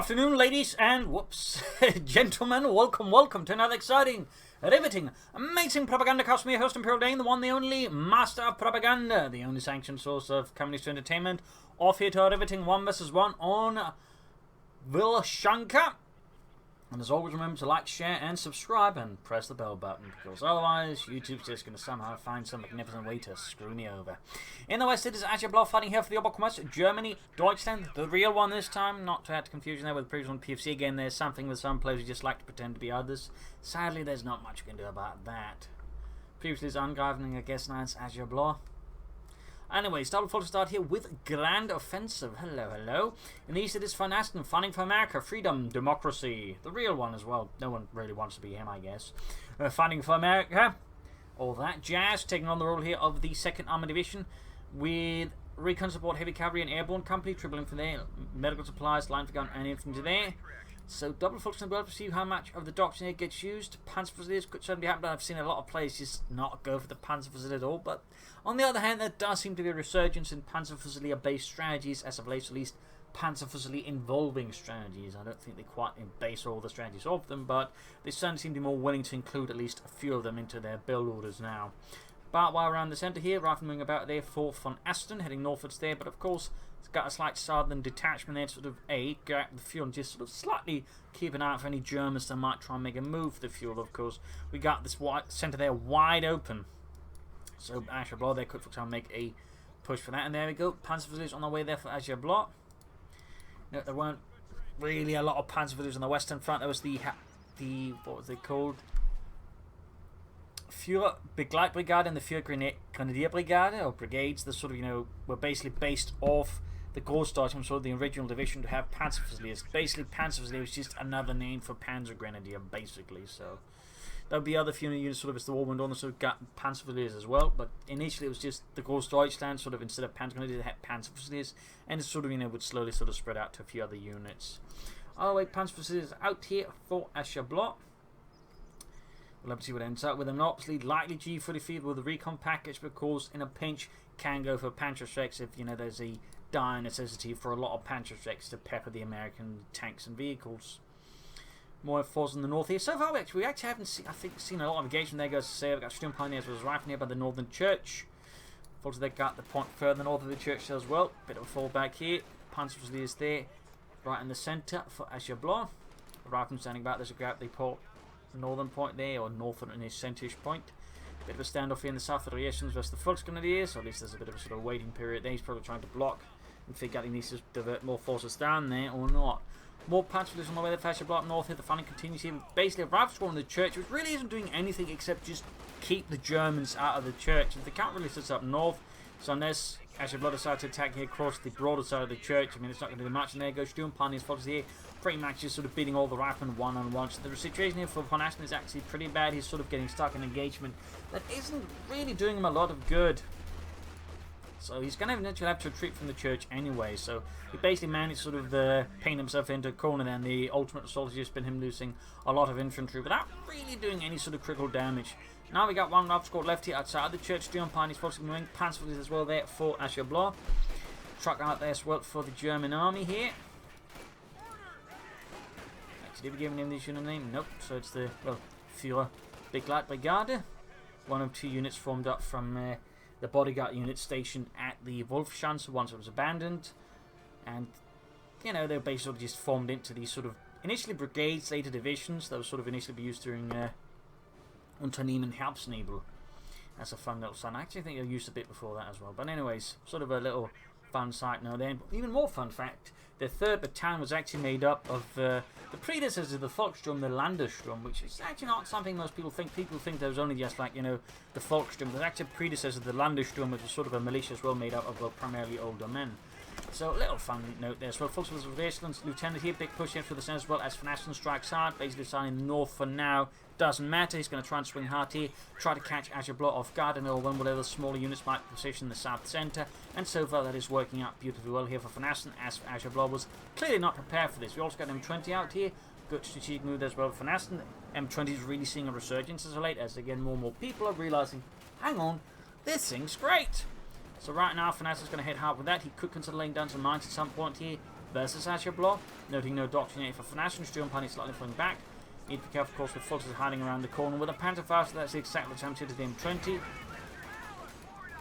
afternoon, ladies and gentlemen. Welcome to another exciting, riveting, amazing Propagandacast. Me, your host, Imperial Dane, the one, the only master of propaganda, the only sanctioned source of communist entertainment. Off here to our riveting 1 vs 1 on Vilshanka. And as always, remember to like, share, and subscribe, and press the bell button, because otherwise, YouTube's just going to somehow find some magnificent way to screw me over. In the West, it is Ashablois fighting here for the Oberkommando, Germany, Deutschland, the real one this time, not to add to confusion there with the previous one, PFC. Again, there's something with some players who just like to pretend to be others. Sadly, there's not much you can do about that. Previously, it's Angreifung, I guess now it's Ashablois. Anyway, start to start here with Grand Offensive. Hello. In the East, it is VonAsten, fighting for America, freedom, democracy. The real one as well. No one really wants to be him, I guess. Fighting for America. All that jazz. Taking on the role here of the 2nd Armored Division with recon support, heavy cavalry and airborne company. Tripling for there. Medical supplies, line for gun and infantry there. So double focus on the world to see how much of the doctrine here gets used. Panzer facilities could certainly happen. I've seen a lot of players just not go for the Panzer facility at all. But on the other hand, there does seem to be a resurgence in Panzer facility-based strategies, as of late, at least Panzer facility involving strategies. I don't think they quite base all the strategies of them, but they certainly seem to be more willing to include at least a few of them into their build orders now. But while around the centre here, riflemen about there for VonAsten, heading northwards there, but of course, it's got a slight southern detachment there to sort of get the fuel and just sort of slightly keep an eye out for any Germans that might try and make a move for the fuel. Of course, we got this centre there wide open. So Ashablois there could for example make a push for that. And there we go, Panzer facilities on the way there for Ashablois. No, there weren't really a lot of Panzer facilities on the western front. There was the what was it called? Führer Begleitbrigade and the Führer Grenadier Brigade, or brigades, that sort of, were basically based off the Großdeutschland, sort of the original division, to have Panzer Fusiliers. Basically, Panzer Fusilier was just another name for Panzer Grenadier, basically. So there would be other few units, sort of as the war went on, that sort of got Panzer Fusiliers as well. But initially, it was just the Großdeutschland, sort of instead of Panzer Grenadier, they had Panzer Fusiliers, and it sort of, would slowly sort of spread out to a few other units. Oh wait, Panzer Fusiliers out here for Ashablois. We'll have to see what ends up with them. Obviously, likely G40 field with the recon package, but of course, in a pinch, can go for Panzerschrecks if, there's a dire necessity for a lot of Panzerschrecks to pepper the American tanks and vehicles. More forces in the north here. So far, we actually haven't seen a lot of engagement there, goes to say. We've got Sturm Pioneers was right near by the northern church. Unfortunately, they got the point further north of the church as well. Bit of a fallback here. Panzer is there, right in the centre for Ashablois. Riflemen standing back, there's a grab, they port. Northern point there, or northern and his centrish point. Bit of a standoff here in the south of the reactions versus the Volksgrenadiers, or at least there's a bit of a sort of waiting period there. He's probably trying to block and figure out he needs to divert more forces down there or not. More Panzers on the way to Ashablois north here. The fighting continues here. Basically, a rifle squad in the church, which really isn't doing anything except just keep the Germans out of the church. And they can't really sit up north, so unless Ashablois decides to attack here across the broader side of the church, it's not going to do much. And there goes Sturm Pioneers forces here, pretty much just sort of beating all the riflemen one-on-one. So the situation here for VonAsten is actually pretty bad. He's sort of getting stuck in engagement that isn't really doing him a lot of good. So he's going to eventually have to retreat from the church anyway. So he basically managed to sort of paint himself into a corner there, and the ultimate result has just been him losing a lot of infantry without really doing any sort of critical damage. Now we got one rifle squad left here outside the church. Sturm Pioneers forcing moving. Panzer as well there for Ashablois. Truck out there as well for the German army here. Actually, did we give him the unit name? Nope. So it's the, Führer Begleitbrigade. One of two units formed up from the bodyguard unit stationed at the Wolfschanze once it was abandoned. And, they were basically just formed into these sort of initially brigades, later divisions. That was sort of initially be used during Unternehmen Herbstnebel. That's a fun little sign. I actually think they used a bit before that as well. But anyways, sort of a little fun side note there. But even more fun fact, the 3rd Battalion was actually made up of the predecessor of the Volkssturm, the Landessturm, which is actually not something most people think. People think there was only just like, the Volkssturm. There's actually a predecessor of the Landessturm, which was sort of a militia as well, made up of primarily older men. So a little fun note there as well. Volkswagen's Reservations Lieutenant here, big push in for the center as well as VonAsten strikes hard, basically deciding north for now. Doesn't matter, he's going to try and swing hard here, try to catch Ashablois off guard, and when whatever smaller units might position in the south centre. And so far that is working out beautifully well here for VonAsten, as Ashablois was clearly not prepared for this. We also got M20 out here, good strategic move as well for VonAsten. M20 is really seeing a resurgence as of late, as again more and more people are realising, hang on, this thing's great. So right now, VonAsten is going to head hard with that. He could consider laying down some mines at some point here. versus Ashablois. Noting no doctrinator for VonAsten. Sturmpanic slightly falling back. Need to be careful, of course, with forces hiding around the corner. With a Panzerfaust, that's exactly the time to hit the M20.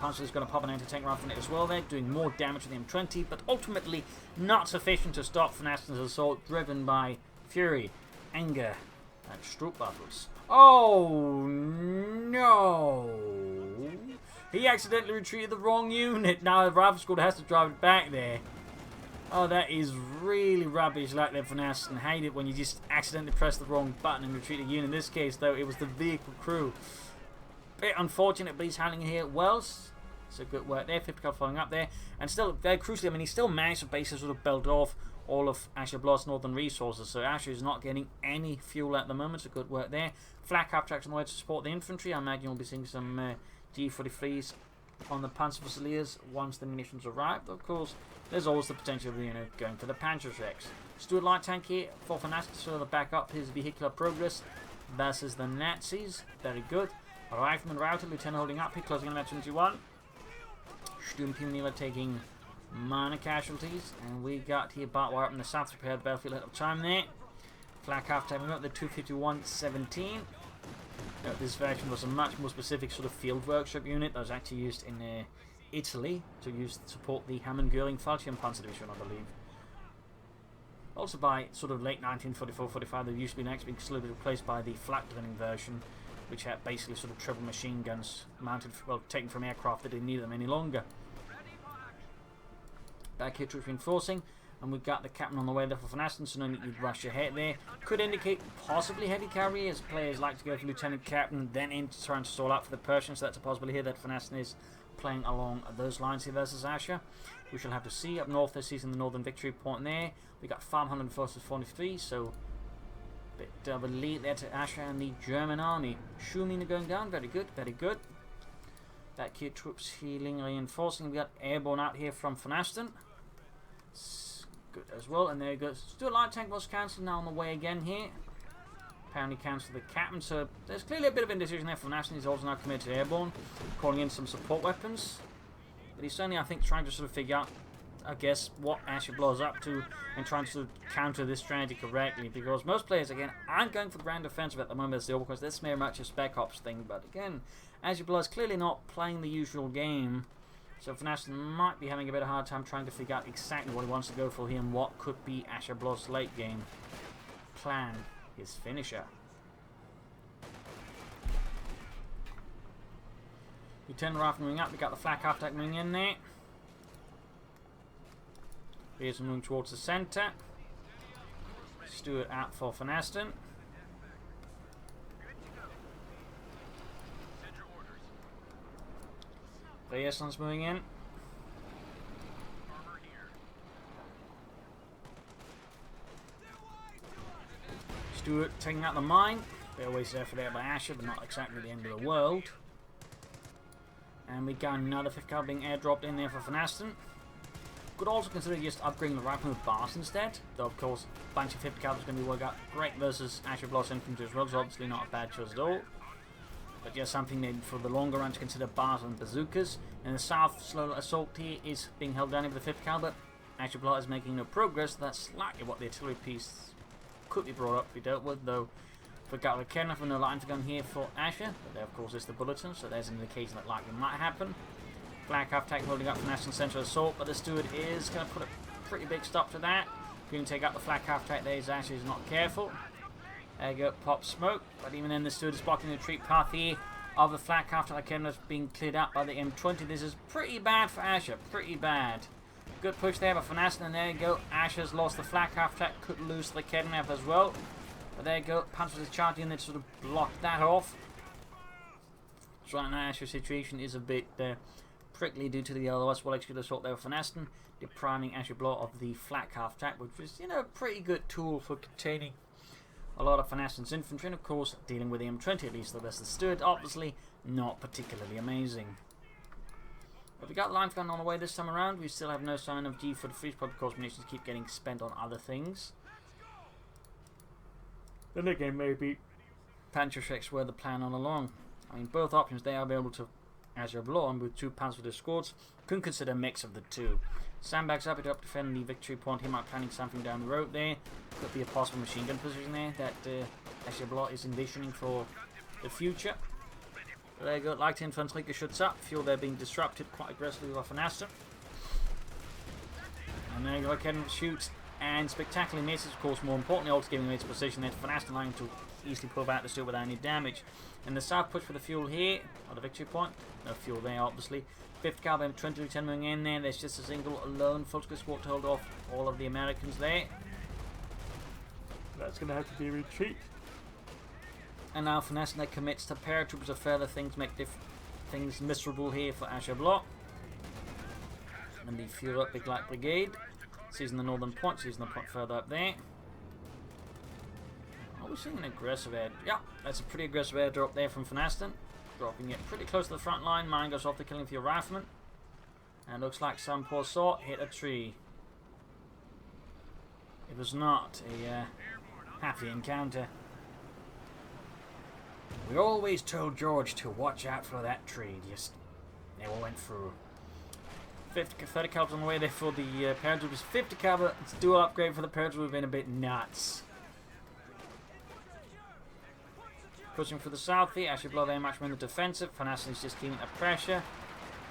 Panzer is going to pop an anti-tank rifle in it as well there, doing more damage to the M20, but ultimately not sufficient to stop VonAsten's assault, driven by fury, anger, and stroke battles. Oh no! He accidentally retreated the wrong unit. Now the rifle squad has to drive it back there. Oh, that is really rubbish like that VonAsten. Hate it when you just accidentally press the wrong button and retreat a unit. In this case, though, it was the vehicle crew. Bit unfortunate, but he's handling it here well. So good work there. 50 cal following up there. And still, very crucially, I mean, he still managed to basically sort of belt off all of Ashablois' northern resources. So Asher is not getting any fuel at the moment. So good work there. Flak half-tracks on the way to support the infantry. I imagine you'll be seeing some G43s on the Panzer Fusiliers once the munitions arrive. Of course, there's always the potential of, you know, going for the Panzerschrecks. Stuart light tank here for VonAsten to sort of back up his vehicular progress versus the Nazis. Very good. Rifleman routed, Lieutenant holding up here, closing on at 21. Sturmpanic taking minor casualties, and we got here Bartwire up in the south to prepare the battlefield ahead of time there. Flak half time, we got the 251-17. This version was a much more specific sort of field workshop unit that was actually used in Italy to support the Hammond Göring Fallschirm Panzer Division, I believe. Also by sort of late 1944-45, they used to be next being slowly replaced by the flak-driven version, which had basically sort of triple machine guns mounted, well, taken from aircraft that didn't need them any longer. Back here, troops reinforcing, and we've got the captain on the way there for VonAsten, so no need to rush ahead there. Could indicate possibly heavy cavalry, as players like to go for lieutenant captain, then in to try and stall out for the Persians, so that's a possibility here that VonAsten is playing along those lines here versus Asher. We shall have to see. Up north, they're seizing the northern victory point there. We got 500 versus 43, so bit of a lead there to Asher and the German army. Schumann going down, very good, very good. Back here, troops healing, reinforcing. We got airborne out here from VonAsten. Good as well, and there goes. Stuart light tank was cancelled, now on the way again here. Apparently cancelled the captain, so there's clearly a bit of indecision there for VonAsten. He's also now committed to airborne, calling in some support weapons. But he's certainly, I think, trying to sort of figure out, I guess, what Ashablois is up to and trying to sort of counter this strategy correctly, because most players, again, aren't going for the Grand Offensive at the moment as the because this may much a Spec Ops thing, but again, Ashablois is clearly not playing the usual game, so VonAsten might be having a bit of a hard time trying to figure out exactly what he wants to go for here and what could be Ashablois' late game plan, his finisher. Lieutenant Rifle moving up, we got the flak half attack moving in there. Here's moving towards the centre. Stuart out for VonAsten. VonAsten's moving in. Stuart taking out the mine. Bit of wasted effort there by Asher, but not exactly the end of the world. And we got another 5th cal being airdropped in there for VonAsten. Could also consider just upgrading the rifle with bars instead, though of course a bunch of 50 cal is going to be work out great versus Ashablois infantry as well, so obviously not a bad choice at all. But just something maybe for the longer run to consider bars and bazookas. In the south, slow assault here is being held down with the 50 cal, but Ashablois is making no progress. That's slightly what the artillery piece could be brought up to be dealt with, though. We got the Kenner for no line to gun here for Asher, but there of course is the bulletin, so there's an indication that likely might happen. Flak half tank holding up for National Central Assault, but the Steward is going to put a pretty big stop to that. Going to take out the flak half tank there, Asher is not careful. There you go, pop smoke, but even then the Steward is blocking the retreat path here of the flak half tank Kenner being cleared out by the M20. This is pretty bad for Asher, pretty bad. Good push there by VonAsten, and there you go, Asher's lost the flak half tank, could lose the Kednev as well. But there you go, Panzer is charging in there to sort of block that off. So right now Asher's situation is a bit prickly due to the otherwise well-executed assault there with VonAsten, depriving Ashablois of the flak half-tack, which was, you know, a pretty good tool for containing a lot of VonAsten's infantry, and of course dealing with the M20 at least. The rest of the Steward, obviously not particularly amazing. But we got line gun on the way this time around. We still have no sign of G for the freeze, probably because munitions keep getting spent on other things. Then again, maybe Panzerschrecks were the plan all along. I mean, both options, they are able to Ashablois with 2 panzer escorts. Couldn't consider a mix of the two. Sandbags up to help defend the victory point. He might be planning something down the road there. Could be a possible machine gun position there that Ashablois is envisioning for the future. But there you go. Light infantry shuts up. Feel they're being disrupted quite aggressively by VonAsten. And there you go. Kedden shoots and spectacularly misses. Of course, more importantly, also giving away its position there. VonAsten lying to easily pull back the steel without any damage. And the south push for the fuel here, or the victory point. No fuel there, obviously. 5th Caliber M20 moving in there. There's just a single lone full squad to hold off all of the Americans there. That's going to have to be a retreat. And now VonAsten commits to paratroopers of further things, make things miserable here for Ashablois. And the fuel up Big Light Brigade. Seizing the northern point, seizing the point further up there. Oh, we're seeing an aggressive air. Yeah, that's a pretty aggressive airdrop there from VonAsten. Dropping it pretty close to the front line. Mine goes off the killing for your rifleman. And looks like some poor sort hit a tree. It was not a happy encounter. We always told George to watch out for that tree. Just never went through. 30 caliber on the way there for the paratroopers. 50 caliber. It's a dual upgrade for the paratroopers. We've been a bit nuts. Pushing for the south here. Ashablois very much more in the defensive. VonAsten is just keeping the pressure.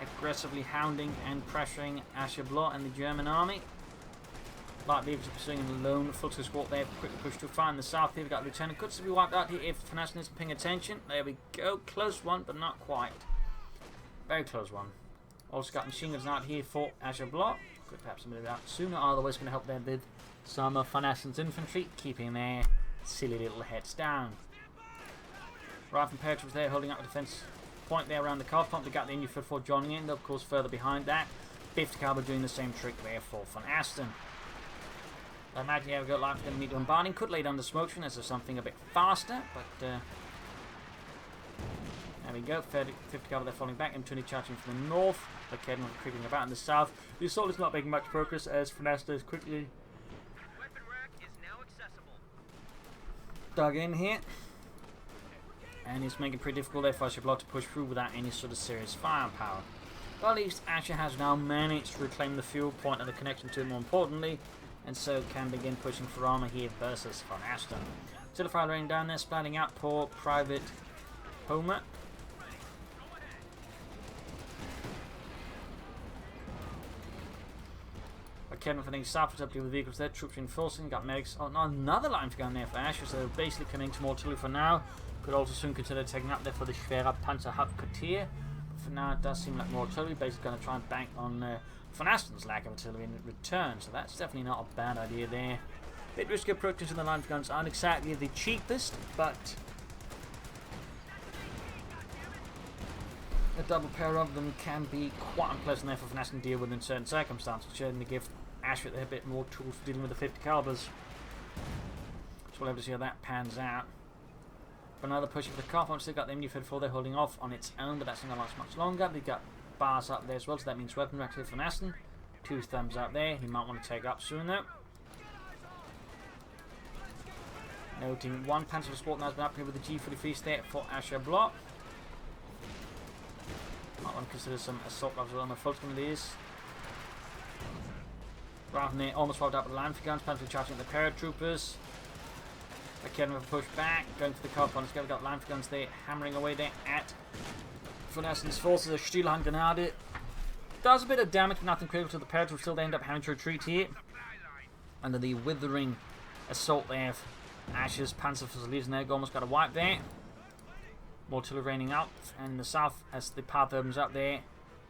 Aggressively hounding and pressuring Ashablois and the German army. Light Beavers are pursuing a lone full squad there. Quickly push to fire in the south here. We've got Lieutenant. Could still be wiped out here if VonAsten isn't paying attention. There we go. Close one, but not quite. Very close one. Also got machine guns out here for Ashablois. Could perhaps have been out sooner. Otherwise, going to help them with some of VonAsten's infantry, keeping their silly little heads down. Rifle paratroopers there holding up a defense point there around the car pump. They got the Infantry for joining in, of course, further behind that. 5th Caliber doing the same trick there for VonAsten. I imagine you have got life going to meet bombarding. Could lay down the smoke screen as something a bit faster, but there we go. 5th Caliber they're falling back. M20 charging from the north. The Kedden creeping about in the south. The assault is not making much progress as VonAsten is quickly dug in here. And it's making it pretty difficult there for Ashablois to push through without any sort of serious firepower. But at least Asher has now managed to reclaim the fuel point and the connection to it more importantly, and so can begin pushing for armour here versus VonAsten. Still a fire raining down there, splatting out poor Private Homer. Kevin for things south up to the vehicles there, troops reinforcing, got medics. Oh, no, another line going there for Asher, so they're basically coming to more artillery for now. Could also soon consider taking up there for the Schwerer Panzerhauptquartier. But for now, it does seem like more artillery. Basically, going to try and bank on VonAsten's lack of artillery in return. So that's definitely not a bad idea there. Bit risky approaches to the line of guns aren't exactly the cheapest, but a double pair of them can be quite unpleasant there for VonAsten to deal with in certain circumstances. Certainly give Asher a bit more tools for dealing with the 50 calibers. So we'll have to see how that pans out. But another push for the car pump. Still got the MU-34 there holding off on its own, but that's not going to last much longer. They've got bars up there as well, so that means weapon racks here for VonAsten. 2 thumbs up there. He might want to take up soon though. Noting 1 Panzer Sport now has been up here with the G43 there for Ashablois. Might want to consider some assault rifles on the front of these. Rather than almost wiped out with the land guns, Panzer charging at the paratroopers. Again with a push back, going for the car pump. We've got land guns there, hammering away there at VonAsten's forces. A Stielhandgranate does a bit of damage, but nothing critical to the paratroopers. Still they end up having to retreat here under the withering assault there of Asher's Panzer Fusiliers, and they've almost got a wipe there. More artillery raining out, and in the south as the path opens up there.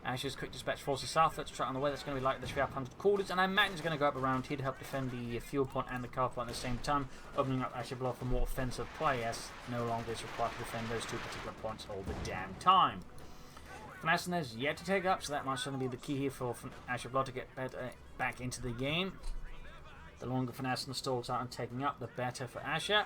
Asher's quick dispatch forces south. Let's try on the way. That's going to be like the Schwer Panzer Quarters, and I imagine it's going to go up around here to help defend the fuel point and the car point at the same time, opening up Ashablois for more offensive play, as no longer is required to defend those 2 particular points all the damn time. VonAsten has yet to take up, so that might certainly be the key here for Ashablois to get better back into the game. The longer VonAsten stalls out and taking up, the better for Asher.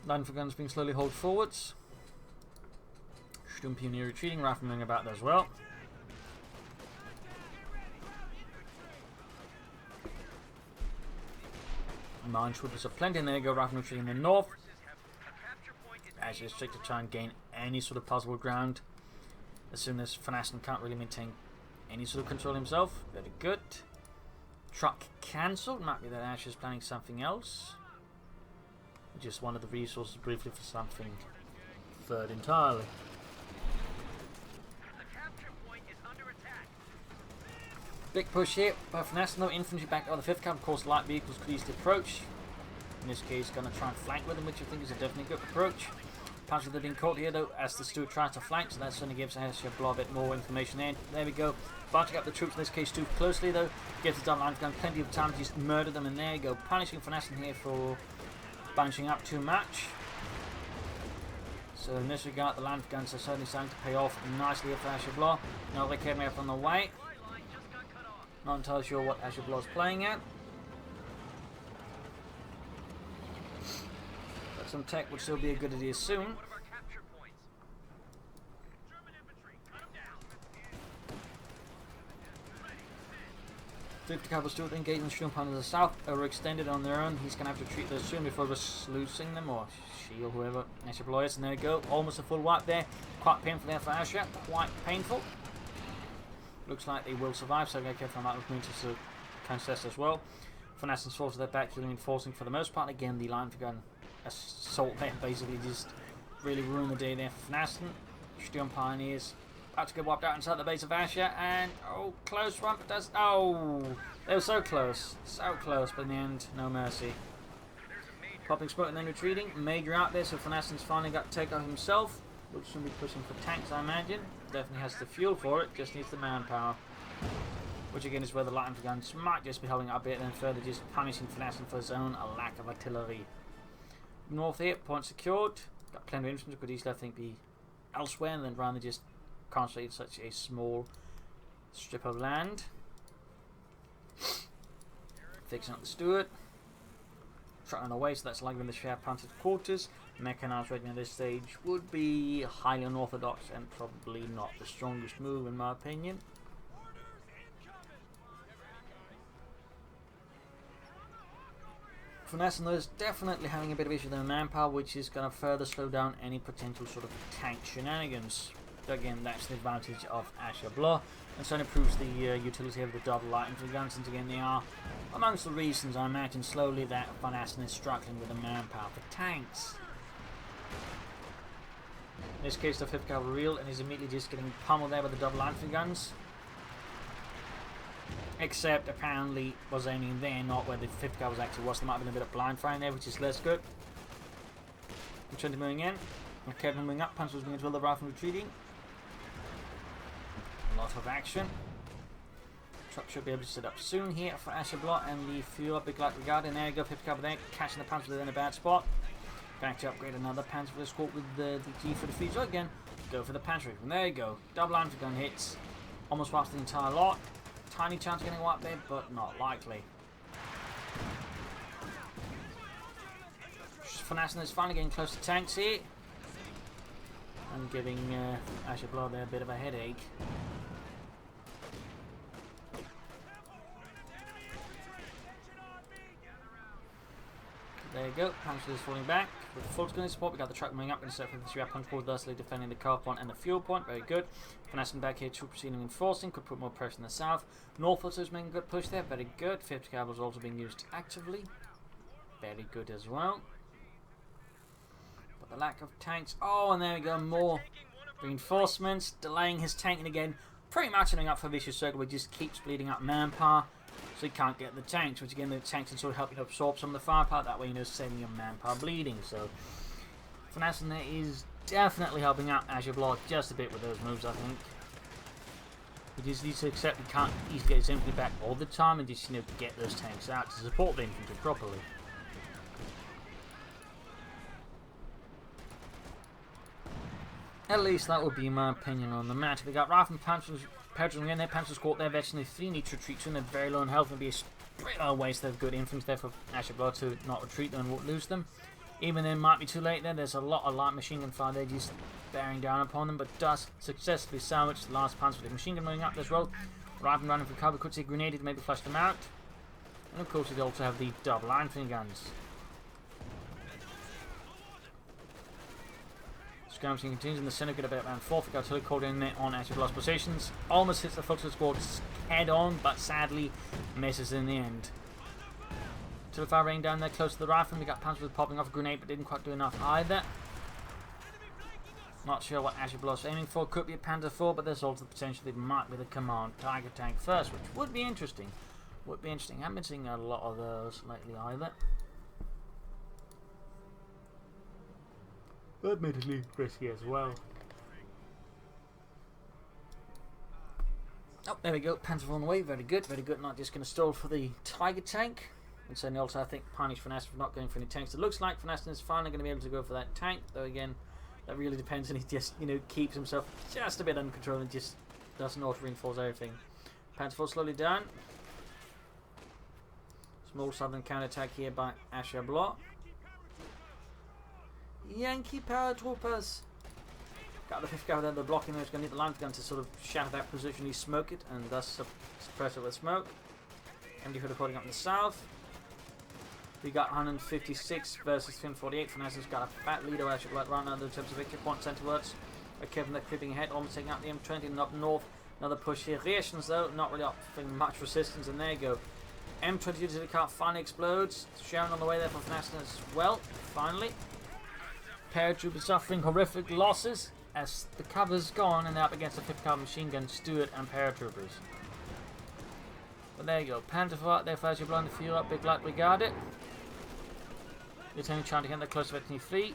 Line for guns being slowly hauled forwards. Sturmpioneer retreating, riflemen about there as well. Minesweepers are plenty, and there you go, riflemen retreating in the north. as you strict to try and gain any sort of possible ground. As soon as VonAsten can't really maintain any sort of control himself. Very good. Truck cancelled. Might be that Ash is planning something else. Just wanted the resources briefly for something third entirely. Big push here by VonAsten though. Infantry back out of the 5th camp. Of course, light vehicles could easily approach. In this case, going to try and flank with them, which I think is a definitely good approach. Panzers have been caught here though, as the Stuart tries to flank, so that certainly gives Ashablois a bit more information in. There we go. Bunching up the troops in this case too closely though. Gives the double line gun plenty of time to just murder them, and there you go. Punishing VonAsten here for bunching up too much. So in this regard, the land guns are certainly starting to pay off nicely for Ashablois. Now they came up on the way. Not entirely sure what Ashablois is playing at. But some tech would still be a good idea soon. 50 Cavalry Stuart engaged in Sturmpanzer to the south, overextended on their own. He's going to have to treat those soon before sluicing them, or she or whoever Ashablois. And there we go, almost a full wipe there. Quite painful there for Asher, quite painful. Looks like they will survive, so I'm going to careful on that with me to contest as well. VonAsten's forces their back, reinforcing for the most part. Again, the line gun assault there basically just really ruined the day there for VonAsten. Sturm Pioneers about to get wiped out inside the base of Asher, and oh, close one, but does oh, they were so close, but in the end, no mercy. Popping smoke and then retreating. Major out there, so VonAsten's finally got takeoff himself. Looks to be pushing for tanks, I imagine. Definitely has the fuel for it, just needs the manpower. Which again is where the light guns might just be holding up a bit, and then further just punishing VonAsten for his own lack of artillery. North here, point secured. Got plenty of infantry, could easily I think be elsewhere, and then rather just concentrate such a small strip of land. Fixing up the Stuart. Truck on the way, so that's likely in the share panzer quarters. Mechanized regiment at this stage would be highly unorthodox and probably not the strongest move in my opinion. VonAsten is definitely having a bit of issue with their manpower, which is going to further slow down any potential sort of tank shenanigans. Again, that's the advantage of Ashablois, and so it improves the utility of the double light infantry guns, and again they are amongst the reasons I imagine slowly that VonAsten is struggling with the manpower for tanks. In this case the 5th Cavalry real, and he's immediately just getting pummeled there by the double light infantry guns. Except apparently was aiming there, not where the 5th Cavalry actually was. There might have been a bit of blind firing there, which is less good. Infantry moving in. Okay, moving up, panzers moving as well, the rifle retreating. A lot of action. Truck should be able to set up soon here for Ashablois, and the fuel big light regard, and there you go, 5th Cavalry there, catching the panzer in a bad spot. Back to upgrade another panzer for the squad with the G for the feet. So again, go for the pantry. And there you go, double infantry gun hits, almost wipes the entire lot. Tiny chance of getting wiped there, but not likely. VonAsten is finally getting close to tanks here, and giving Ashablois there a bit of a headache. There you go, Panzer is falling back. With the full screen support, we got the truck moving up and set for the 3 punch forward, thusly defending the car point and the fuel point. Very good. VonAsten back here, troop proceeding reinforcing, could put more pressure in the south. North also is making a good push there, very good. 5th Cavalry is also being used actively. Very good as well. But the lack of tanks. Oh, and there we go, more reinforcements, delaying his tanking again. Pretty much ending up for a vicious circle, which just keeps bleeding up manpower. So you can't get the tanks, which again the tanks can sort of help you absorb some of the firepower, that way you know saving your manpower bleeding. So VonAsten is definitely helping out Ashablois just a bit with those moves, I think. He just needs to accept he can't easily get his infantry back all the time, and just get those tanks out to support the infantry properly. At least that would be my opinion on the match. We got Rifle and Panzers pedaling in there. Panzers caught there. Veteran 3 need to retreat soon. They're very low in health. Would be a pretty waste of good infantry there for Ashablois to not retreat them and won't lose them. Even then, might be too late there. There's a lot of light machine gun fire there just bearing down upon them, but does successfully salvage the last Panzer with the machine gun moving up as well. Rifle running for cover. Could see a grenade to maybe flush them out. And of course, we also have the double infantry guns. Skirmishing continues in the centre, get about around 4th. We got artillery called in there on Ashablois positions. Almost hits the Foxtrot squad head on, but sadly misses in the end. Artillery fire rain down there close to the rifle. We got Panzer popping off a grenade, but didn't quite do enough either. Not sure what Ashablois is aiming for. Could be a Panzer IV, but there's also the potential it might be the command Tiger tank first, which would be interesting. Haven't been seeing a lot of those lately either. Admittedly risky as well. Oh, there we go. Panzer on the way. Very good. Very good. Not just going to stall for the Tiger tank. And certainly also I think punish VonAsten for not going for any tanks. It looks like VonAsten is finally going to be able to go for that tank. Though again, that really depends, and he just, you know, keeps himself just a bit under control and just doesn't auto-reinforce everything. Panzer IV slowly down. Small southern counter-attack here by Ashablois. Yankee paratroopers! Got the 5th guy there, they're blocking there. He's going to need the line gun to sort of shatter that position, he smoke it, and thus suppress it with smoke. MD for reporting up in the south. We got 156 versus 48. VonAsten's got a fat lead over Ashablois right now in terms of victory point centrewards. Kevin, they're creeping ahead, almost taking out the M20 and up north. Another push here. Reactions though, not really offering much resistance, and there you go. M22 to the car finally explodes. Sharon on the way there for VonAsten as well, finally. Paratroopers suffering horrific losses as the cover's gone and they're up against the 5th Cavalry machine gun, Stewart and paratroopers. But there you go. Panzer IV there for Ashablois in the Fuhrer, big light brigade it. Lieutenant trying to get that close to 23.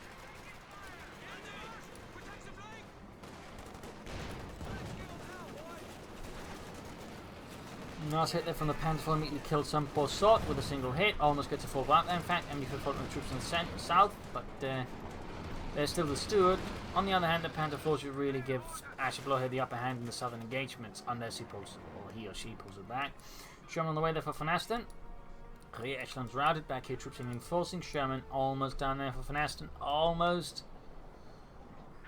Nice hit there from the Panzer IV, immediately killed some poor sort with a single hit. Almost gets a full wipe there. In fact, MD for the troops in the south, but there's still the Steward. On the other hand, the Panzer IV should really give Ashablois here the upper hand in the southern engagements, unless he pulls, or he or she pulls it back. Sherman on the way there for VonAsten. Rear echelons routed, back here troops reinforcing. Sherman almost down there for VonAsten, almost.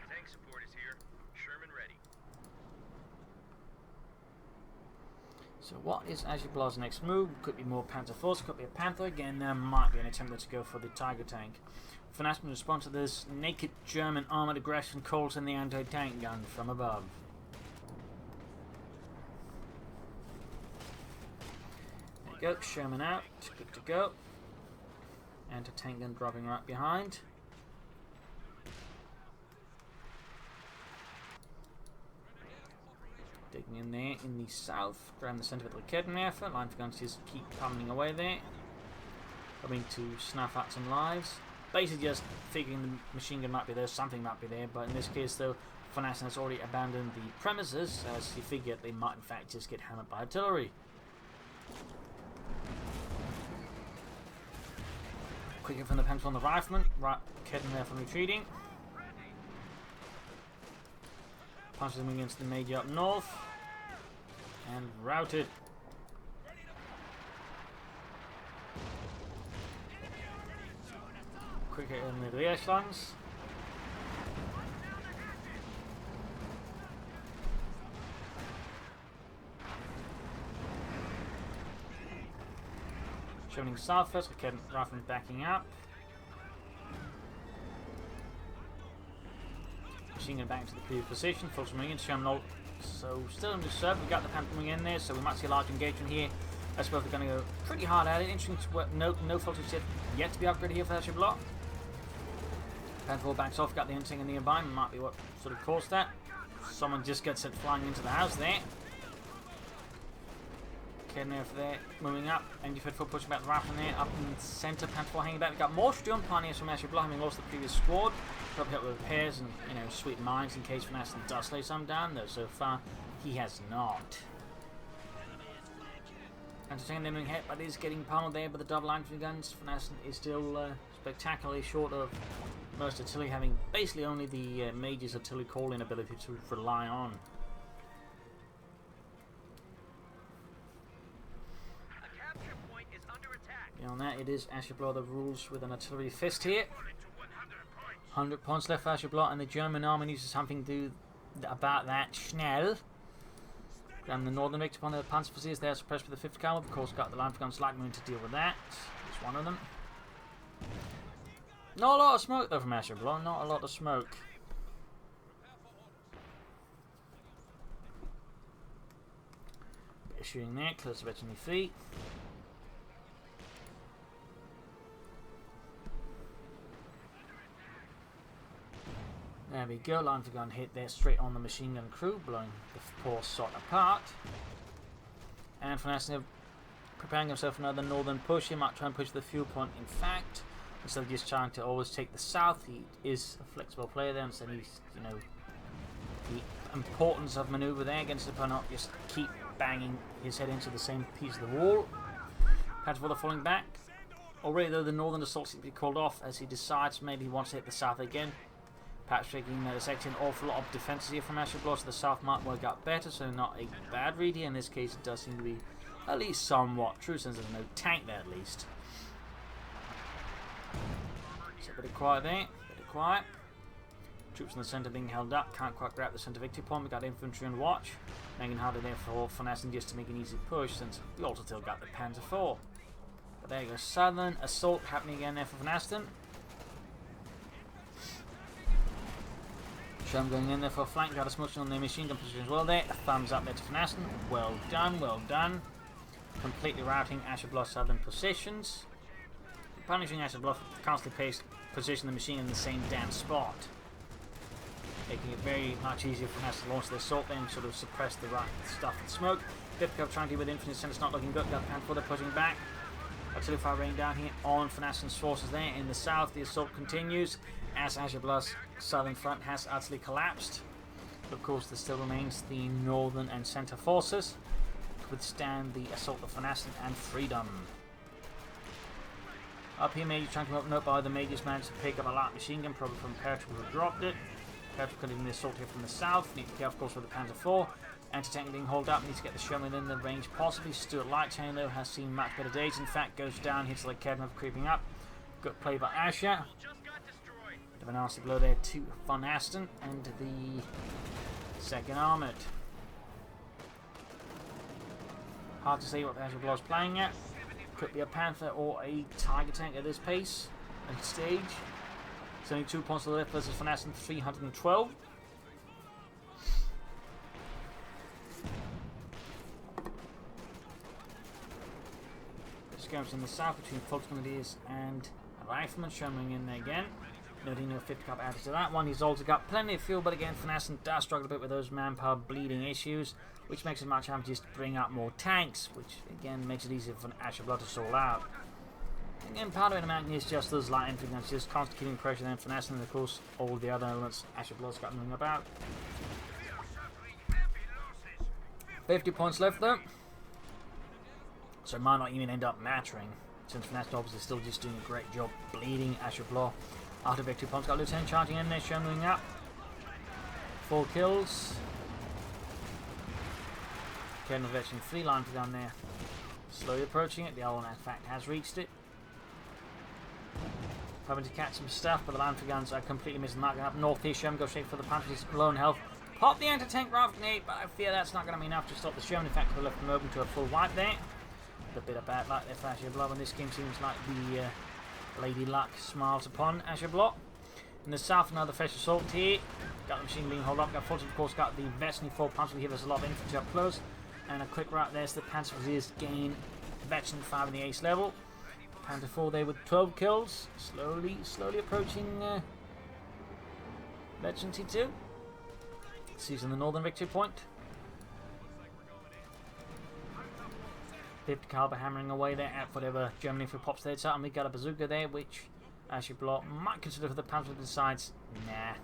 Tank support is here. Sherman ready. So what is Ashablois' next move? Could be more Panzer IVs, could be a Panther. Again, there might be an attempt to go for the Tiger tank. VonAsten responds to this naked German armoured aggression, calls in the anti-tank gun from above. There you go, Sherman out, good to go. Anti-tank gun dropping right behind. Digging in there in the south, around the centre of the Kettenwerfer. Line for guns just keep pummeling away there. Coming to snuff out some lives. Basically just figuring the machine gun might be there, something might be there, but in this case though, VonAsten has already abandoned the premises, as he figured they might in fact just get hammered by artillery. Quick hit from the Panzer on the rifleman, right, Kettenwerfer retreating. Punches him against the major up north, and routed. Quick hit in the rear echelons. Showing south first, rifleman backing up. Machine gun back to the previous position, full swing in, Sherman. So still in reserve, we got the Panther wing in there, so we might see a large engagement here. I suppose we're going to go pretty hard at it. Interesting to note, no filters yet to be upgraded here for Ashablois. Panther backs off, got the hunting nearby, might be what sort of caused that. Someone just gets it flying into the house there. Kettenwerfer there, moving up. MD for pushing back the rifle there, up in the centre. Panther hanging back. We've got more Sturm pioneers from Ashablois, having lost the previous squad. Probably help with repairs and, you know, sweet mines in case VonAsten does lay some down, though so far he has not. Entertaining them in hit, but is getting pummeled there by the double infantry guns. VonAsten is still spectacularly short of most artillery, having basically only the Major's artillery call-in ability to rely on. A capture point is under attack. Beyond that, it is Ashablois that rules with an artillery fist here. 100 points left for Ashablois, and the German army needs something to do about that. Schnell. And the northern victor upon the Panzerfuzils, they are suppressed with the 5th Cavalry. Of course, got the line for guns Lightning to deal with that. It's one of them. Not a lot of smoke though from Ashablois, not a lot of smoke. shooting there, close to veteran feet. There we go, line for gun hit there straight on the machine gun crew, blowing the poor sot apart. And VonAsten preparing himself for another northern push. He might try and push the fuel point. In fact, instead of just trying to always take the south, he is a flexible player there, and so he's, you know, the importance of manoeuvre there against the opponent, not just keep banging his head into the same piece of the wall. Padford falling back. Already though, the northern assault seems to be called off as he decides maybe he wants to hit the south again. Perhaps taking there's actually an awful lot of defences here from Ashablois, so the south might work out better, so not a bad read here. In this case, it does seem to be at least somewhat true, since there's no tank there at least. So a bit of quiet there, a bit of quiet. Troops in the centre being held up, can't quite grab the centre victory point. We got infantry on watch, making it harder there for VonAsten just to make an easy push, since we also still got the Panzer IV. But there you go, southern assault happening again there for VonAsten. Sherm going in there for a flank, got a smoking on their machine gun position as well there. A thumbs up there to VonAsten. Well done, well done. Completely routing Ashablois southern positions. Punishing Ashablois for constantly position the machine in the same damn spot. Making it very much easier for VonAsten to launch their assault then, sort of suppress the right stuff and smoke. Vipkov trying to deal with infantry center, it's not looking good. Got Panford pushing back. Artillery fire raining down here on VonAsten's forces there in the south. The assault continues as Ashablois' southern front has utterly collapsed. But of course, there still remains the northern and centre forces to withstand the assault of VonAsten and freedom. Up here, Major trying to open up by the Major's managed to pick up a light machine gun, probably from Paratroop who dropped it. Paratroop continuing the assault here from the south. Need to be careful, of course, with the Panzer IV. Anti-tank being hauled up, needs to get the Sherman within the range possibly. Stuart Lightchain, though, has seen much better days. In fact, goes down, hits like Kevin creeping up. Good play by Asher. Bit of a nasty blow there to VonAsten and the 2nd Armoured. Hard to say what the Ashablois playing at. Could be a Panther or a Tiger tank at this pace and stage. It's only 2 points to the left versus VonAsten 312. Skirmish in the south between Fox Grenadiers and a Rifleman, showing in there again. Noting no 50 cup added to that one. He's also got plenty of fuel, but again, VonAsten does struggle a bit with those manpower bleeding issues, which makes it much harder just to bring out more tanks, which again makes it easier for Ashablois to stall out. Again, part of it amounting is just those light infantry guns, just constantly keeping pressure there for VonAsten, and of course all the other elements Ashablois got moving about. 50 points left though. So it might not even end up mattering, since VonAsten obviously still just doing a great job bleeding Ashablois. After victory points, got Lieutenant charging in there, showing up. 4 kills. Colonel veteran 3 line for down there. Slowly approaching it, the other one in fact has reached it. Hoping to catch some stuff, but the Infantry guns are completely missing the mark. Up northeast, Sherman goes straight for the punch, he's low in health. Pop the anti-tank rifle grenade, but I fear that's not going to be enough to stop the Sherman. In fact, we've left them open to a full wipe there. A bit of bad luck there for Ashablois, and this game seems like the Lady Luck smiles upon Ashablois. In the south, another fresh assault here. Got the machine being held up. Got Fulton, of course, got the Veteran 4 punch, will give us a lot of infantry up close. And a quick route there, so the Panzer Fusiliers gain Veteran 5 in the ace level. Panther 4 there with 12 kills. Slowly approaching Veteran T2. Seizing the northern victory point. 50 caliber hammering away there at whatever Germany for pops there. And we got a bazooka there, which Ashablois might consider for the Panzer, decides, nah.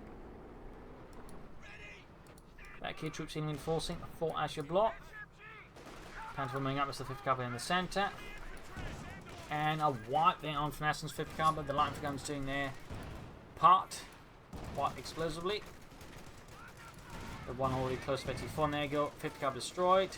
Back here, troops reinforcing for Ashablois. Panzer moving up as the 50 caliber in the centre. And a wipe there on VonAsten's 50 caliber. The light infantry guns doing their part quite explosively. The one already close to 54, there you go. 50 caliber destroyed.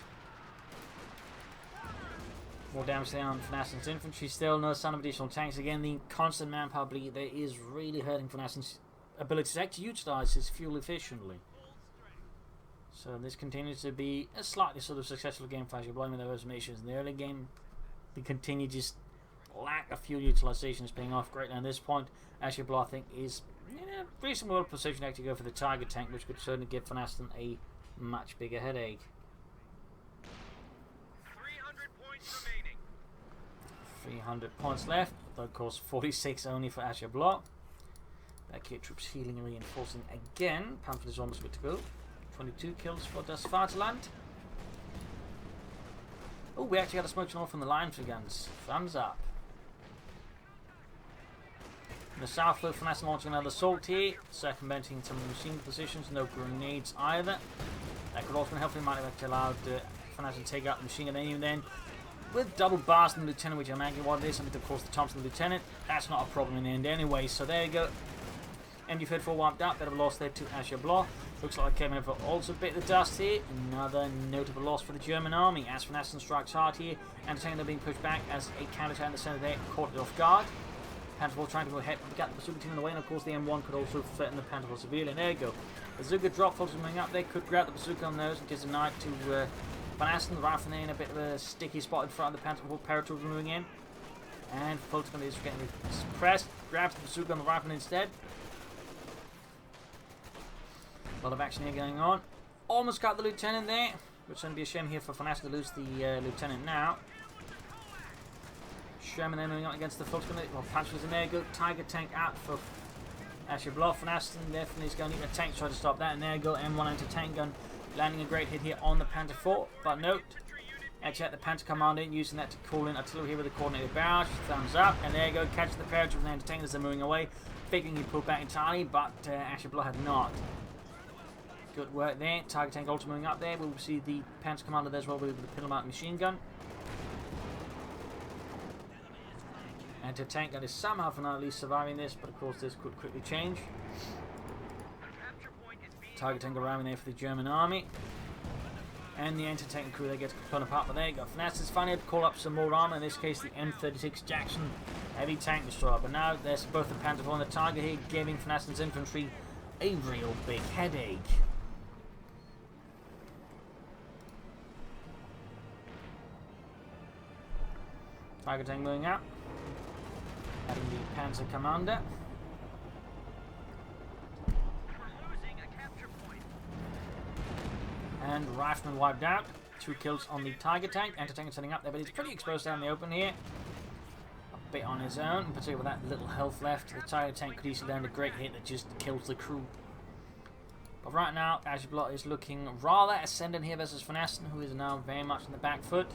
More damage there on VonAsten's infantry. Still no sign of additional tanks. Again, the constant manpower bleed there is really hurting VonAsten's ability to actually utilise his fuel efficiently. So this continues to be a slightly sort of successful game for Ashablois, with those missions in the early game. The continued just lack of fuel utilisation is paying off greatly at this point. Ashablois, I think, is in a reasonable well position to actually go for the Tiger tank, which could certainly give VonAsten a much bigger headache. 300 points left, though of course 46 only for Ashablois. Back here, troops healing and reinforcing again. Pamphlet is almost good to go. 22 kills for Das Vaterland. Oh, we actually got a smoke channel from the line for guns. Thumbs up. In the south, VonAsten launching another assault here, circumventing some machine positions. No grenades either. That could also help him. Might have actually allowed VonAsten to take out the machine gun aim then. With double bars and the lieutenant, which I'm making what it is, and of course the Thompson lieutenant. That's not a problem in the end anyway. So there you go. MD-34 wiped out. Bit of a loss there to Ashablois. Looks like came over also bit the dust here. Another notable loss for the German army. As VonAsten strikes hard here, and they're being pushed back as a counterattack in the centre there caught it off guard. Panther trying to go ahead, but got the bazooka team in the way, and of course the M1 could also threaten the Panther severely. And there you go. Bazooka drop folks moving up there, could grab the bazooka on those and gives a knife to VonAsten. The rifle there in a bit of a sticky spot in front of the Panther paratrooper moving in. And Fulton is getting suppressed, grabs the bazooka on the rifle instead. A lot of action here going on. Almost got the lieutenant there, which is going to be a shame here for VonAsten to lose the lieutenant now. Sherman then moving on against the Fulton. Well, Punch was in there. Go Tiger tank out for Ashablois. VonAsten definitely is going to need a tank to try to stop that. And there you go, M1 anti-tank gun landing a great hit here on the Panther 4. But note, actually the Panther commander using that to call in artillery here with a coordinated barrage. Thumbs up. And there you go, catch the paratrooper and anti-tank as they're moving away. Figuring he pulled back entirely, but Ashablois had not. Good work there. Tiger tank also moving up there. We'll see the Panther commander there as well with the Pillowmount machine gun. Anti-tank gun is somehow for now at least surviving this, but of course this could quickly change. Tiger tank arriving there for the German army. And the anti-tank crew there gets blown apart, but there you go. VonAsten's finally able to call up some more armor, in this case the M36 Jackson heavy tank destroyer. But now there's both the Panther 4 and the Tiger here, giving VonAsten's infantry a real big headache. Tiger tank moving out. Adding the Panzer commander. And Rifleman wiped out. 2 kills on the Tiger tank. Anti-tank is setting up there, but he's pretty exposed down the open here. A bit on his own, in particular with that little health left. The Tiger tank could easily land a great hit that just kills the crew. But right now, Ashablois is looking rather ascendant here versus VonAsten, who is now very much in the back foot.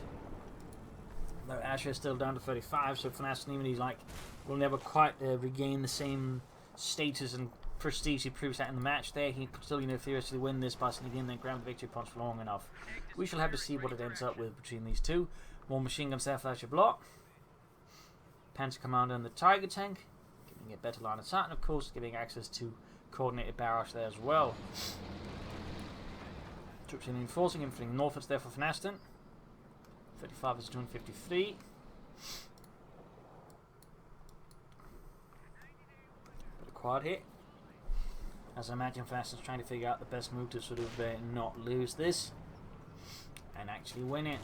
Though Asher is still down to 35, so VonAsten, even he's like, will never quite regain the same status and prestige he previously had in the match there. He could still, theoretically win this by sneaking in and grab the victory points for long enough. We shall have to see what it ends up with between these two. More machine guns there for Ashablois. Panzer commander and the Tiger tank, giving it better line of sight, and of course giving access to coordinated barrage there as well. Troops in reinforcing, infantry northwards there for VonAsten. 35 is 253. Bit of quad hit. As I imagine, VonAsten's trying to figure out the best move to sort of not lose this and actually win it.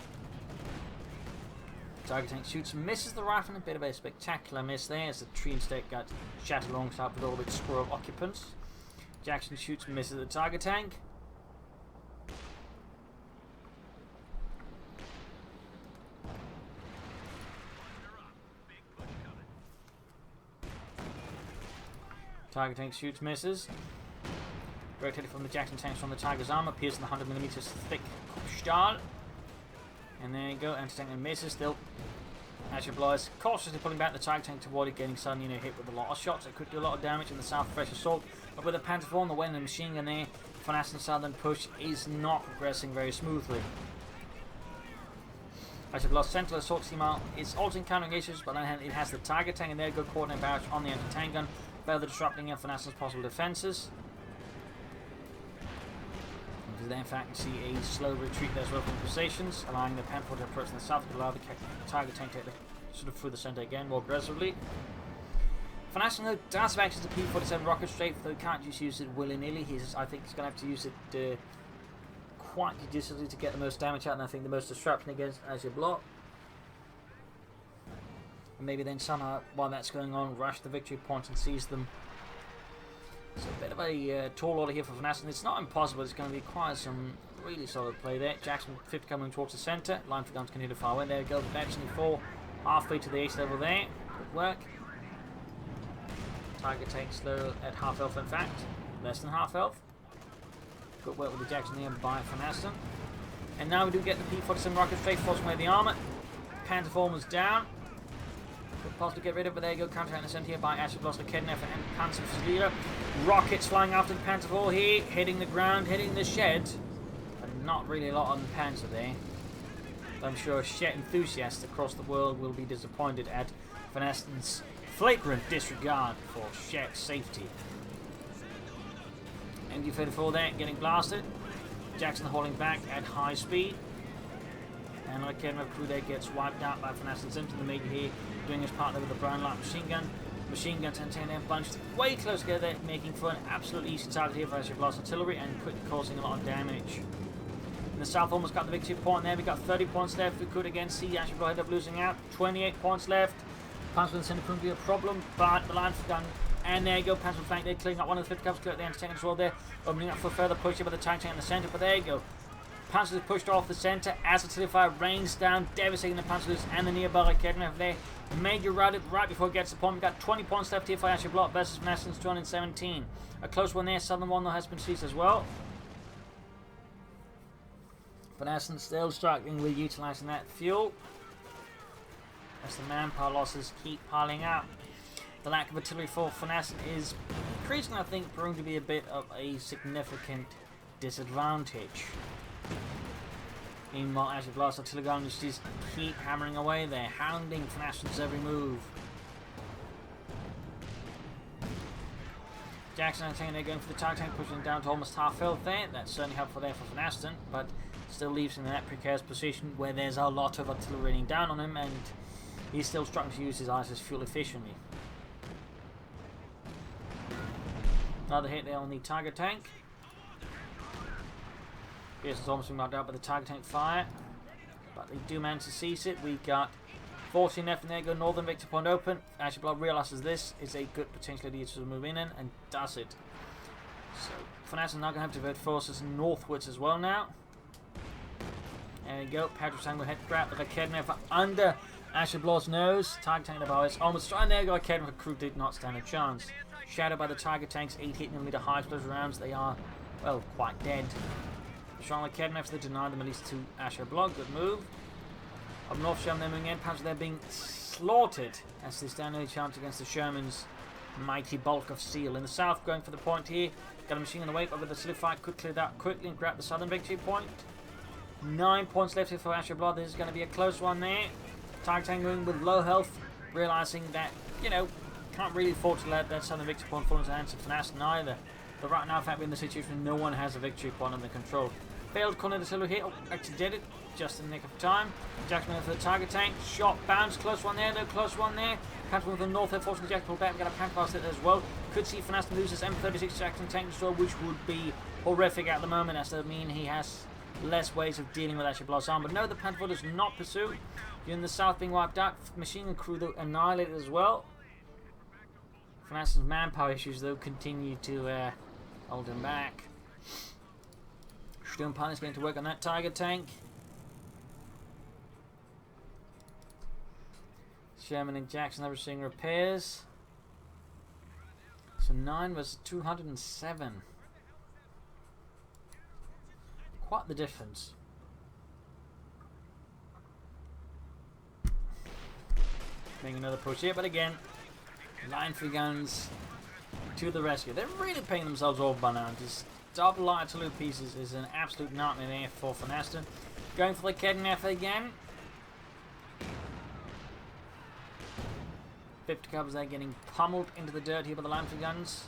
Tiger tank shoots and misses the rifle. A bit of a spectacular miss there as the tree instead got shattered alongside with all of its squirrel occupants. Jackson shoots and misses the Tiger tank. Tiger tank shoots, misses. Rotated from the Jackson tanks from the Tiger's armor, piercing the 100mm thick Stahl. And there you go, anti-tank and misses still. Ashablois cautiously pulling back the Tiger tank toward it, getting suddenly hit with a lot of shots. It could do a lot of damage in the south fresh assault. But with the Panther 4 on the way and the machine gun there, VonAsten's southern push is not progressing very smoothly. Ashablois' central assault team is also encountering issues, but on the other hand, it has the Tiger tank and there go coordinate barrage on the anti-tank gun, further disrupting VonAsten's possible defences. We then in fact see a slow retreat there as well from positions, allowing the Panther to approach in the south to allow the Tiger tank to sort of through the centre again more aggressively. VonAsten though does have access to P-47 rocket straight, though he can't just use it willy-nilly. I think he's going to have to use it quite judiciously to get the most damage out, and I think the most disruption against Ashablois. And maybe then somehow, while that's going on, rush the victory points and seize them. So a bit of a tall order here for VonAsten. It's not impossible, it's going to require some really solid play there. Jackson 50 coming towards the centre. Line for guns continue to fire away. There we go, Babson 4 halfway to the ace level there. Good work. Tiger tank slow at half health, in fact. Less than half health. Good work with the Jackson here by VonAsten. And now we do get the P-47 rocket straight forcing away the armor. Panzerformers down. Could possibly get rid of it, but there you go. Counter and sent here by Ashablois, Kednev, and Panzerfusiler. Rockets flying after the Panzer IV here, hitting the ground, hitting the shed. But not really a lot on the Panzer there. I'm sure shed enthusiasts across the world will be disappointed at VonAsten's flagrant disregard for shed safety. MG-34 there, getting blasted. Jackson holding back at high speed. And our Kednev crew there gets wiped out by VonAsten's into the Major here, doing his part there with the brown light machine gun. Machine gun 10 there bunched way close together, making for an absolutely easy target here for Ashablois artillery and quickly causing a lot of damage. In the south almost got the victory point there. We got 30 points left. We could again see Ashablois end up losing out. 28 points left. Panzer in the center couldn't be a problem, but the line gun. And there you go, Panzer flank there, clearing up one of the 50 covers, clear at the anti-tank as well there, opening up for further push here by the tank in the center, but there you go. Panzer is pushed off the center as artillery fire rains down, devastating the Panzers and the nearby Kednev there. Major routed right before it gets the point. We've got 20 points left here for Ashablois versus VonAsten's 217. A close one there, southern one though has been seized as well. VonAsten still struggling with utilising that fuel as the manpower losses keep piling up. The lack of artillery for VonAsten is increasingly, I think, proving to be a bit of a significant disadvantage. Meanwhile, Ashablois artillery guns just keep hammering away there, hounding VonAsten's every move. Jackson and they're going for the target tank, pushing down to almost half health there. That's certainly helpful there for VonAsten, but still leaves him in that precarious position where there's a lot of artillery raining down on him, and he's still struggling to use his ISIS fuel efficiently. Another hit there on the Tiger tank. Pearson's almost been knocked out by the Tiger tank fire, but they do manage to seize it. We've got 14 left, and there you go, northern victory point open. Ashablois realises this is a good potential idea to move in and does it. So VonAsten now going to have to divert forces northwards as well now. There you go, Patrick will head grab the Kednev under Ashablois' nose. Tiger tank above is almost trying. There you go, Kednev crew did not stand a chance. Shadowed by the Tiger tanks, 8 hit-mm high explosive rounds. They are, well, quite dead. Strong Kednev, they deny them at least to Ashablois. Good move. Up north, Sherman, they're moving in. Perhaps they're being slaughtered as they stand a chance against the Sherman's mighty bulk of steel. In the south, going for the point here. Got a machine on the way, but with the silly fight, could clear that quickly and grab the southern victory point. 9 points left here for Ashablois. This is going to be a close one there. Tiger tank moving with low health, realizing that, you know, can't really afford to let that southern victory point fall into the hands of VonAsten either. But right now, in fact, we're in the situation no one has a victory point under control. Failed corner artillery here. Oh, actually did it just in the nick of time. Jackson for the Tiger tank. Shot bounce. Close one there. No, close one there. Panther with the north there, forcing the Jackson pull back. We've got a Panther past it as well. Could see VonAsten lose his M36 Jackson tank as well, which would be horrific at the moment, as that mean he has less ways of dealing with Ashablois' arm. But no, the Panther does not pursue. You're in the south being wiped out. Machine gun crew though annihilated as well. VonAsten's manpower issues though continue to hold him back. Sturmpanzer is going to work on that Tiger tank. Sherman and Jackson overseeing repairs. So 9 was 207. Quite the difference. Making another push here, but again, line free guns to the rescue. They're really paying themselves off by now. Just double artillery pieces is an absolute nightmare there for VonAsten. Going for the Kednev again. 50 covers there getting pummeled into the dirt here by the line free guns.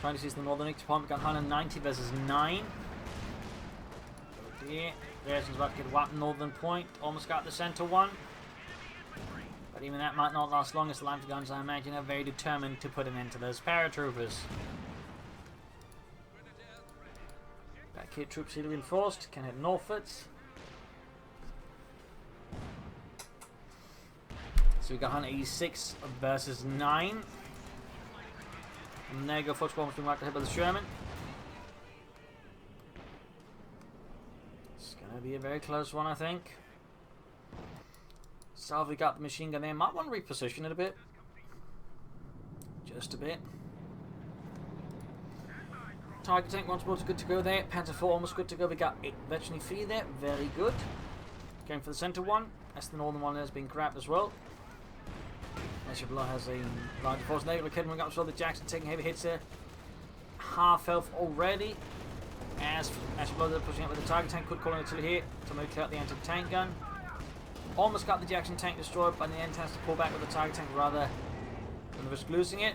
Trying to seize the northern victory point. We've got 190 versus 9. Oh dear. Garrison's about to get whacked northern point. Almost got the center one. But even that might not last long, as the line free guns, I imagine, are very determined to put an end to those paratroopers. Back here, troops here reinforced. Can head northwards. So we've got 186 versus 9. And there you go, football being whacked ahead by the Sherman. It's going to be a very close one, I think. So we got the machine gun there. Might want to reposition it a bit. Just a bit. Tiger tank once more is good to go there. Panzer IV almost good to go. We got Veterinary 3 there. Very good. Going for the center one. That's the northern one that has been grabbed as well. Ashablois has a large force there. We're kidding up as well. The Jackson taking heavy hits there. Half health already. As Ashablois are pushing up with the Tiger tank. Could call in until here to move out the anti-tank gun. Almost got the Jackson tank destroyed, but in the end has to pull back with the Tiger tank rather than risk losing it.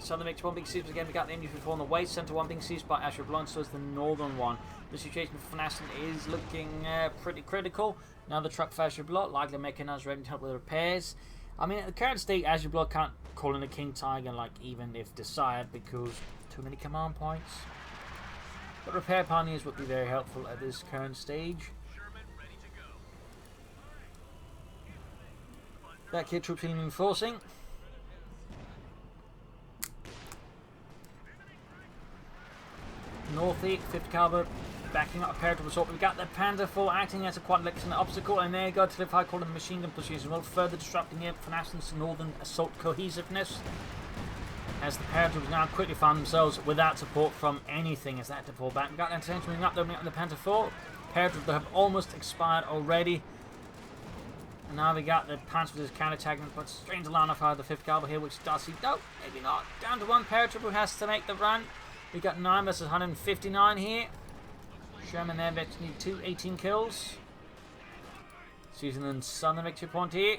Southern Victor 1 being seized again. We got the Infantry 4 on the way. Center 1 being seized by Ashablois, so is the northern one. The situation for VonAsten is looking pretty critical. Now the truck for Ashablois, likely mechanized, ready to help with the repairs. I mean, at the current state, Ashablois can't call in a King Tiger, like even if desired, because too many command points. But repair pioneers would be very helpful at this current stage. Back here, troops reinforcing. North 8, 50 caliber, backing up a pair to assault. We've got the Panzer IV acting as a quadrilateral obstacle, and there you go to the high call of the machine gun position as well, further disrupting the VonAsten's northern assault cohesiveness. As the paratroopers now quickly find themselves without support from anything as they had to fall back. We've got the attention moving up, opening up the Panzer IV. Paratroopers that have almost expired already. And now we got the Panzer's counter-attacking, but straight into line of fire the 5th caliber here, which does he? No, maybe not. Down to one paratrooper who has to make the run. We got 9 versus 159 here. Sherman there, Veterinary 2, 18 kills. Seizing the southern victory point here.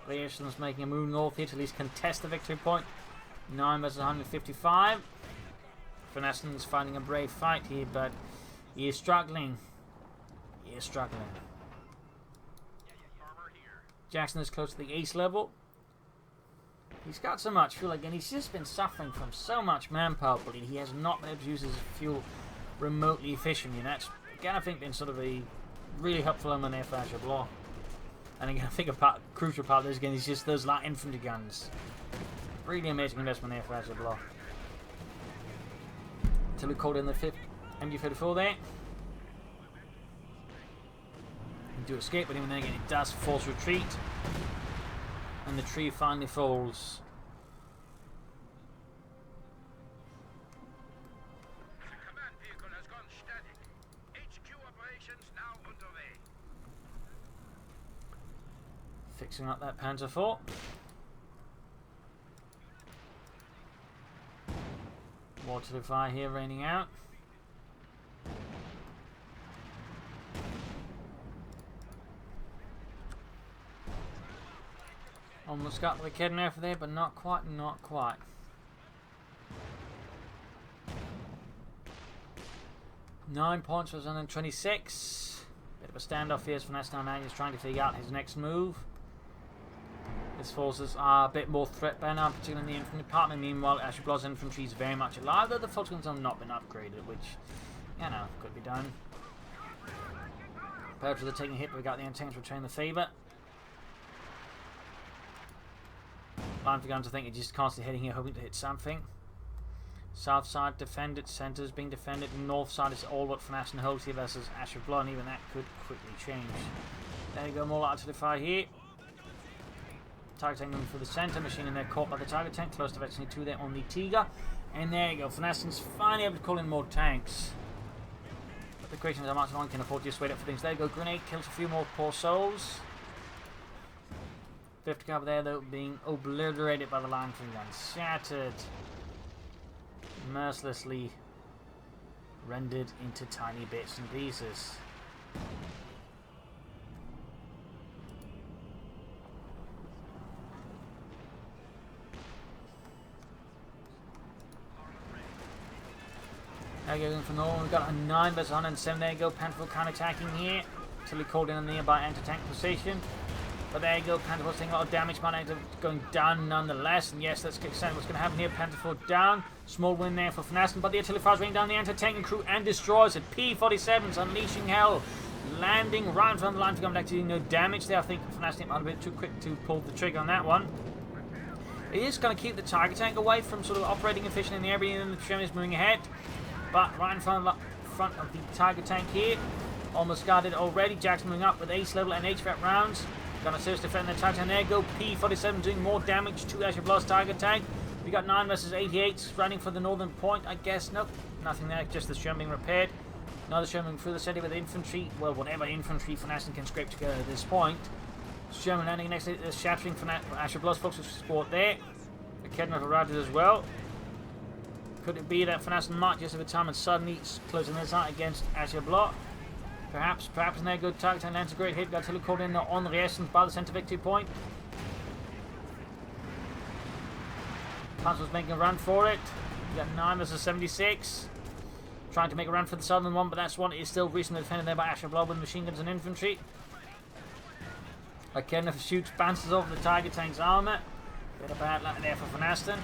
VonAsten's making a move north here to at least contest the victory point. 9 versus 155. VonAsten's fighting a brave fight here, but he is struggling. He is struggling. Jackson is close to the ace level. He's got so much fuel again. He's just been suffering from so much manpower bleed. He has not been able to use his fuel remotely efficiently. And that's, again, I think been sort of a really helpful element there for Ashablois. And again, I think a crucial part of this again is just those light infantry guns. Really amazing investment there for Ashablois. Until we called in the 5th MG34 there. Do escape, but even then again it does force retreat, and the tree finally falls. The command vehicle has gone static. HQ operations now underway. Fixing up that Panzer IV. Water to fire here raining out. Almost got the kid over there, but not quite, not quite. Nine points was 126. Bit of a standoff here as VonAsten now is trying to figure out his next move. His forces are a bit more threat by now, particularly in the infantry department. Meanwhile, Ashablois' infantry is very much alive, though the foot guns have not been upgraded, which, you know, could be done. Paratroopers are taking a hit, but we got the antennas returning the favour. Line for guns, I think, are just constantly heading here, hoping to hit something. South side defended, centre is being defended, north side is all what VonAsten holds here versus Ashablois, and even that could quickly change. There you go, more artillery fire here. Tiger tank moving for the centre, machine in there caught by the Tiger tank, close to Veterinary 2 there on the Tiger. And there you go, VonAsten's finally able to call in more tanks. But the question is how much one can afford to just wait up for things. There you go, grenade kills a few more poor souls. 50 caliber there, though, being obliterated by the line from guns. Shattered. Mercilessly rendered into tiny bits and pieces. There you go, for Norway. We've got a 9 versus 107. There you go, Panther counter-attacking here. Until he called in a nearby anti-tank position. But there you go, Panther taking a lot of damage, but going down nonetheless. And yes, let's get excited what's going to happen here. Panther down. Small win there for VonAsten, but the artillery fires raining down the anti-tank and crew and destroys it. P-47's unleashing hell. Landing right in front of the line for coming back to do no damage there. I think VonAsten might have been too quick to pull the trigger on that one. It is going to keep the Tiger tank away from sort of operating efficiently in the air, and the Sherman is moving ahead. But right in front of the Tiger tank here. Almost got it already. Jackson moving up with ace level and HVAC rounds. Gonna seriously defend the Titan. There go P-47 doing more damage to Ashablois Tiger tank. We got 9 versus 88 running for the northern point. I guess nope, nothing there. Just the Sherman being repaired. Another Sherman through the city with infantry. Well, whatever infantry VonAsten can scrape together at this point. Sherman landing next to the shattering for Ashablois folks with support there. The Kedma routed as well. Could it be that VonAsten marked just over time and suddenly closing this out against Ashablois? Perhaps in there good target and lands a great hit. Got to called in on the essence by the center victory point. Panzer's making a run for it. We got 9 versus 76. Trying to make a run for the southern one, but that's one is still recently defended there by Ashablois with machine guns and infantry. Kenneth shoots bounces off the Tiger tank's armour. Bit of bad luck there for VonAsten.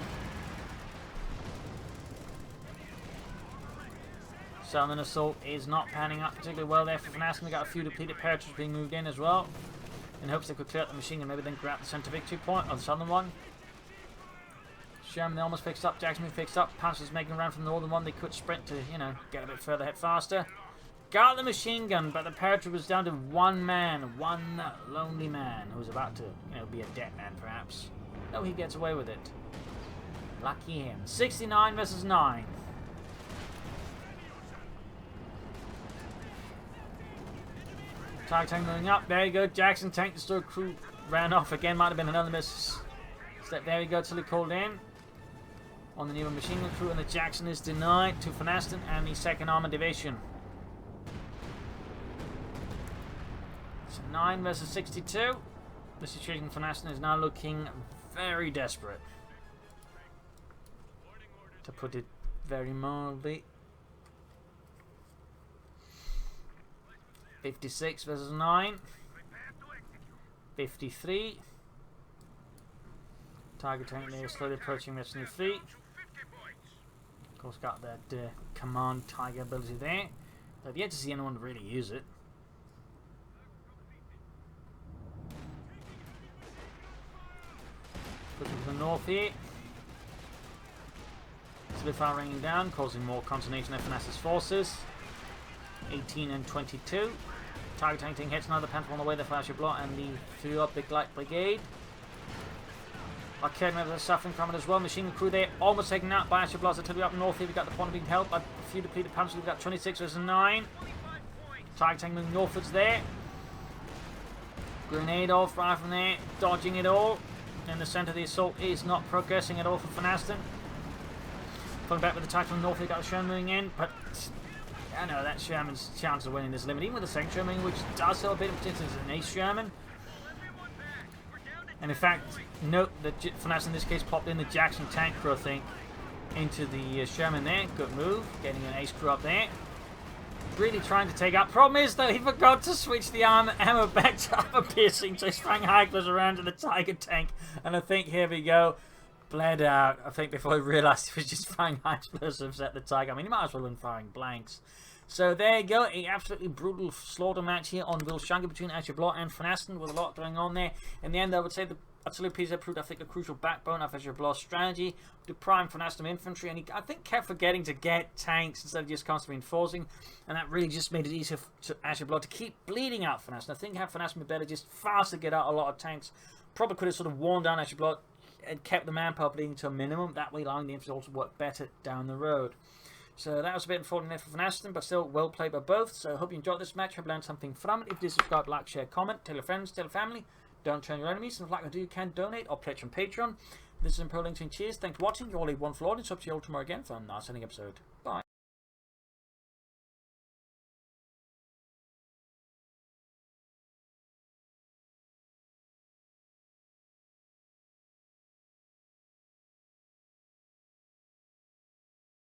Southern assault is not panning out particularly well there for VonAsten. They got a few depleted paratroopers being moved in as well, in hopes they could clear out the machine and maybe then grab the center victory point or the southern one. Sherman they almost fixed up. Jackson fixed up. Panzer's making a run from the northern one. They could sprint to get a bit further ahead faster. Got the machine gun, but the paratrooper was down to one man, one lonely man who was about to be a dead man perhaps. No, he gets away with it. Lucky him. 69 versus 9. Tiger tank moving up. There you go. Jackson tank destroyer crew ran off again. Might have been another miss. Step. There you go. Till he called in on the new machine gun crew, and the Jackson is denied to VonAsten and the 2nd Armored Division. So 9 versus 62. The situation for VonAsten is now looking very desperate, to put it very mildly. 56 versus 9. 53. Tiger tank there slowly approaching Rescue Fleet. Of course, got that command Tiger ability there. I've yet to see anyone really use it. Looking to the north here. Spitfire raining down, causing more consternation of VonAsten's forces. 18 and 22. Tiger tank taking hits, another Panther on the way there for Ashablois and the Fuel Big Light Brigade. Arcade members are suffering from it as well. Machine gun crew there almost taken out by Ashablois artillery up north here. We've got the point being held by a few depleted Panthers. We've got 26 versus 9. Tiger tank moving northwards there. Grenade off right from there, dodging it all. In the centre of the assault is not progressing at all for VonAsten. Pulling back with the Tiger from north, we've got the Sherman moving in, but I know that Sherman's chance of winning is limited, even with the 2nd Sherman, which does have a bit of potential as an ace Sherman. And in fact, note that VonAsten in this case popped in the Jackson tank crew, I think, into the Sherman there. Good move, getting an ace crew up there. Really trying to take out. Problem is, though, he forgot to switch the ammo back to armor piercing, so he sprang high close around to the Tiger tank. And I think, here we go, bled out. I think before he realised he was just firing high explosives at the Tiger. I mean, he might as well have been firing blanks. So there you go, a absolutely brutal slaughter match here on Vilshanka between Ashablois and VonAsten, with a lot going on there. In the end, I would say the artillery piece proved, I think, a crucial backbone of Ashablois' strategy to prime VonAsten infantry, and he, I think, kept forgetting to get tanks instead of just constantly enforcing, and that really just made it easier for Ashablois to keep bleeding out VonAsten. I think had VonAsten been better, just faster get out a lot of tanks, probably could have sort of worn down Ashablois and kept the manpower bleeding to a minimum, that way allowing the infantry also to work better down the road. So that was a bit unfortunate there for VonAsten, but still well played by both. So I hope you enjoyed this match. Hope you learned something from it. If you did, subscribe, like, share, comment, tell your friends, tell your family. Don't turn your enemies. And if like I do, you can donate or pledge on Patreon. This is Pro Links and cheers. Thanks for watching. You're all a wonderful audience. Hope to see you all tomorrow again for a nice ending episode. Bye.